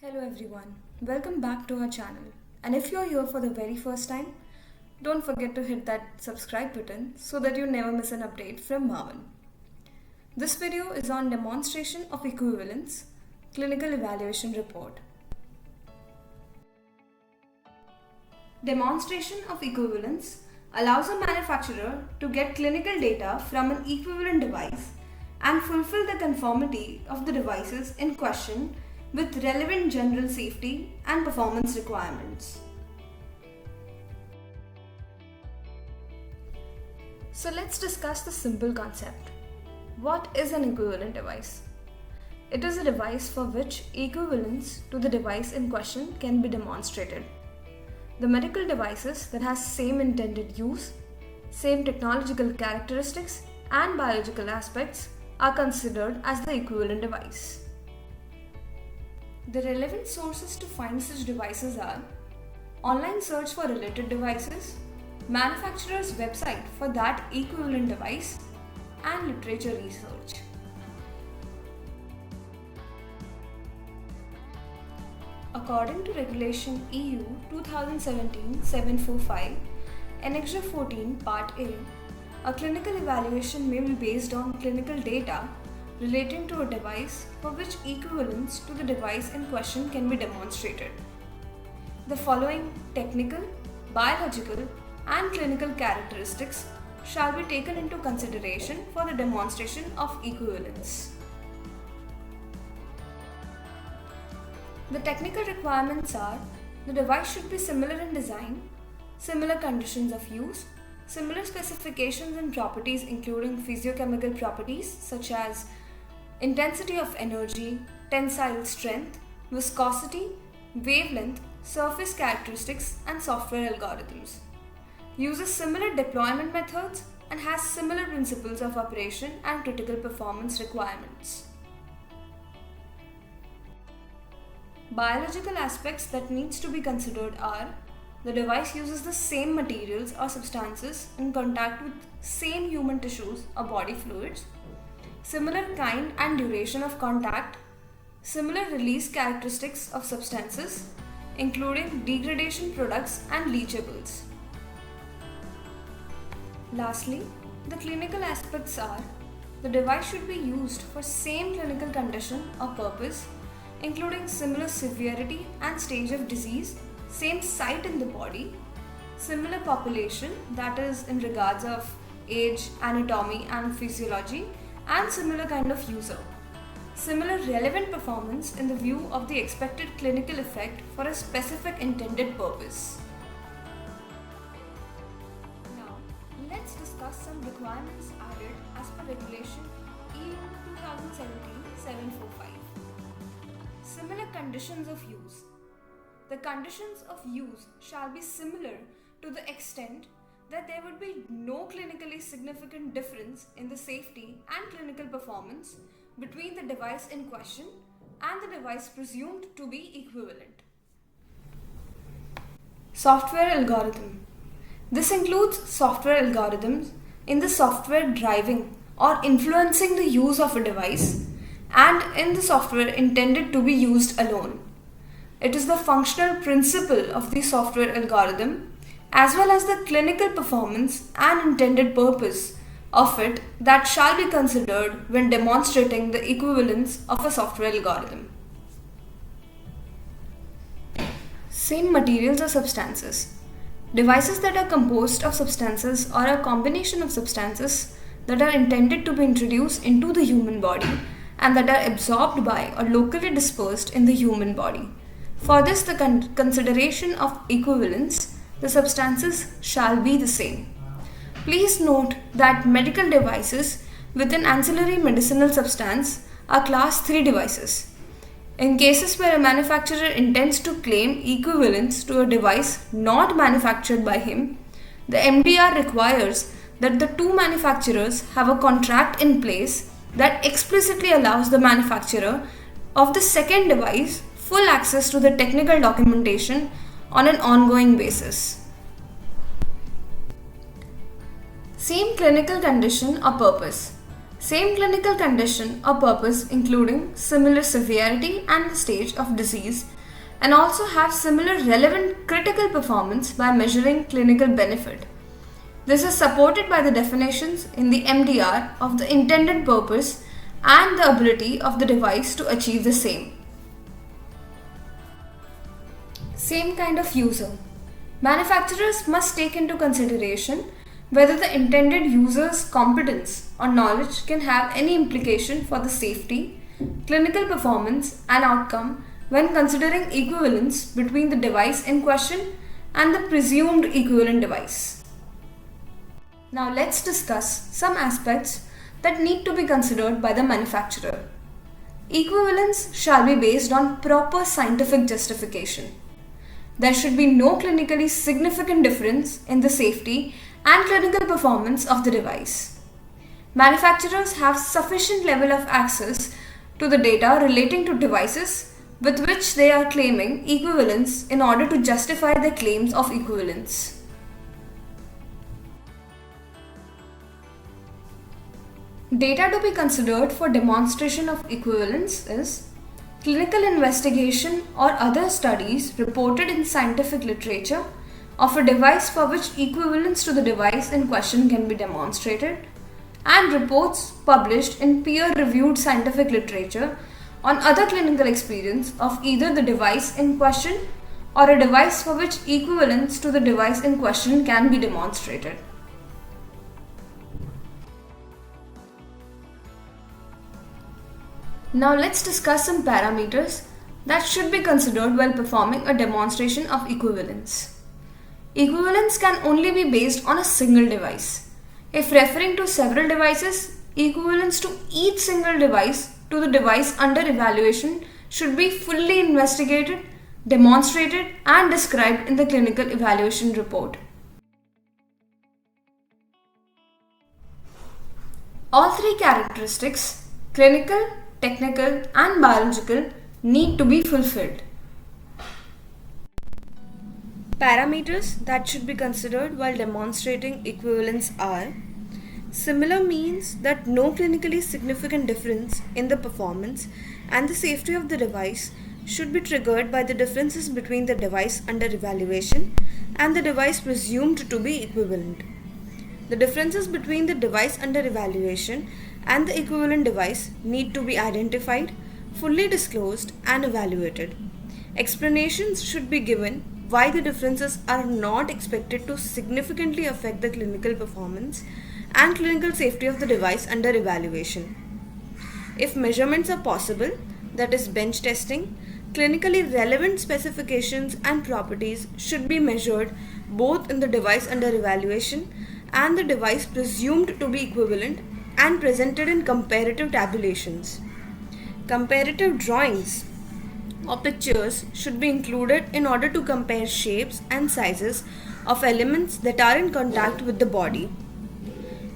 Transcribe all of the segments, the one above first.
Hello everyone, welcome back to our channel. And if you're here for the very first time, don't forget to hit that subscribe button so that you never miss an update from Marvin. This video is on demonstration of equivalence, clinical evaluation report. Demonstration of equivalence allows a manufacturer to get clinical data from an equivalent device and fulfill the conformity of the devices in question with relevant general safety and performance requirements. So let's discuss the simple concept. What is an equivalent device? It is a device for which equivalence to the device in question can be demonstrated. The medical devices that has same intended use, same technological characteristics and biological aspects are considered as the equivalent device. The relevant sources to find such devices are online search for related devices, manufacturer's website for that equivalent device, and literature research. According to Regulation EU 2017-745, Annexure 14 Part A clinical evaluation may be based on clinical data relating to a device for which equivalence to the device in question can be demonstrated. The following technical, biological, and clinical characteristics shall be taken into consideration for the demonstration of equivalence. The technical requirements are: the device should be similar in design, similar conditions of use, similar specifications and properties including physiochemical properties such as intensity of energy, tensile strength, viscosity, wavelength, surface characteristics, and software algorithms. Uses similar deployment methods and has similar principles of operation and critical performance requirements. Biological aspects that needs to be considered are: the device uses the same materials or substances in contact with same human tissues or body fluids, similar kind and duration of contact, similar release characteristics of substances, including degradation products and leachables. Lastly, the clinical aspects are: the device should be used for same clinical condition or purpose, including similar severity and stage of disease, same site in the body, similar population, that is in regards of age, anatomy and physiology, and similar kind of user. Similar relevant performance in the view of the expected clinical effect for a specific intended purpose. Now, let's discuss some requirements added as per Regulation EU 2017-745. Similar conditions of use. The conditions of use shall be similar to the extent that there would be no clinically significant difference in the safety and clinical performance between the device in question and the device presumed to be equivalent. Software algorithm. This includes software algorithms in the software driving or influencing the use of a device and in the software intended to be used alone. It is the functional principle of the software algorithm as well as the clinical performance and intended purpose of it that shall be considered when demonstrating the equivalence of a software algorithm. Same materials or substances. Devices that are composed of substances or a combination of substances that are intended to be introduced into the human body and that are absorbed by or locally dispersed in the human body. For this, the consideration of equivalence, the substances shall be the same. Please note that medical devices with an ancillary medicinal substance are class 3 devices. In cases where a manufacturer intends to claim equivalence to a device not manufactured by him, the MDR requires that the two manufacturers have a contract in place that explicitly allows the manufacturer of the second device full access to the technical documentation on an ongoing basis. Same clinical condition or purpose. Same clinical condition or purpose including similar severity and stage of disease, and also have similar relevant critical performance by measuring clinical benefit. This is supported by the definitions in the MDR of the intended purpose and the ability of the device to achieve the same. Same kind of user. Manufacturers must take into consideration whether the intended user's competence or knowledge can have any implication for the safety, clinical performance, and outcome when considering equivalence between the device in question and the presumed equivalent device. Now let's discuss some aspects that need to be considered by the manufacturer. Equivalence shall be based on proper scientific justification. There should be no clinically significant difference in the safety and clinical performance of the device. Manufacturers have sufficient level of access to the data relating to devices with which they are claiming equivalence in order to justify their claims of equivalence. Data to be considered for demonstration of equivalence is clinical investigation or other studies reported in scientific literature of a device for which equivalence to the device in question can be demonstrated, and reports published in peer-reviewed scientific literature on other clinical experience of either the device in question or a device for which equivalence to the device in question can be demonstrated. Now let's discuss some parameters that should be considered while performing a demonstration of equivalence. Equivalence can only be based on a single device. If referring to several devices, equivalence to each single device to the device under evaluation should be fully investigated, demonstrated, and described in the clinical evaluation report. All three characteristics, clinical, technical, and biological, need to be fulfilled. Parameters that should be considered while demonstrating equivalence are: similar means that no clinically significant difference in the performance and the safety of the device should be triggered by the differences between the device under evaluation and the device presumed to be equivalent. The differences between the device under evaluation and the equivalent device need to be identified, fully disclosed, and evaluated. Explanations should be given why the differences are not expected to significantly affect the clinical performance and clinical safety of the device under evaluation. If measurements are possible, that is bench testing, clinically relevant specifications and properties should be measured both in the device under evaluation and the device presumed to be equivalent and presented in comparative tabulations. Comparative drawings or pictures should be included in order to compare shapes and sizes of elements that are in contact with the body.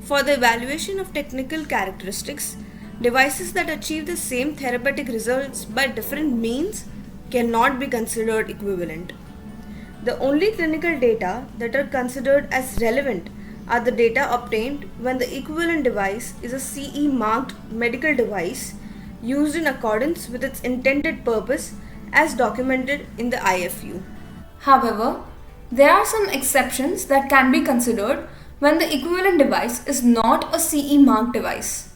For the evaluation of technical characteristics, devices that achieve the same therapeutic results by different means cannot be considered equivalent. The only clinical data that are considered as relevant are the data obtained when the equivalent device is a CE marked medical device used in accordance with its intended purpose as documented in the IFU. However, there are some exceptions that can be considered when the equivalent device is not a CE marked device.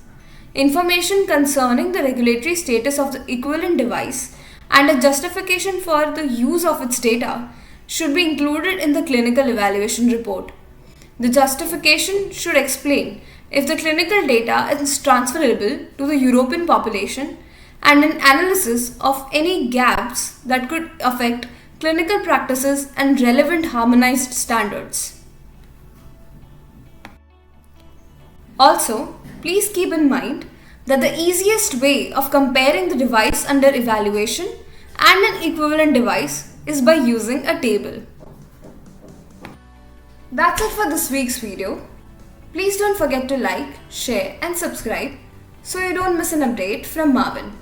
Information concerning the regulatory status of the equivalent device and a justification for the use of its data should be included in the clinical evaluation report. The justification should explain if the clinical data is transferable to the European population and an analysis of any gaps that could affect clinical practices and relevant harmonized standards. Also, please keep in mind that the easiest way of comparing the device under evaluation and an equivalent device is by using a table. That's it for this week's video. Please don't forget to like, share and subscribe so you don't miss an update from Marvin.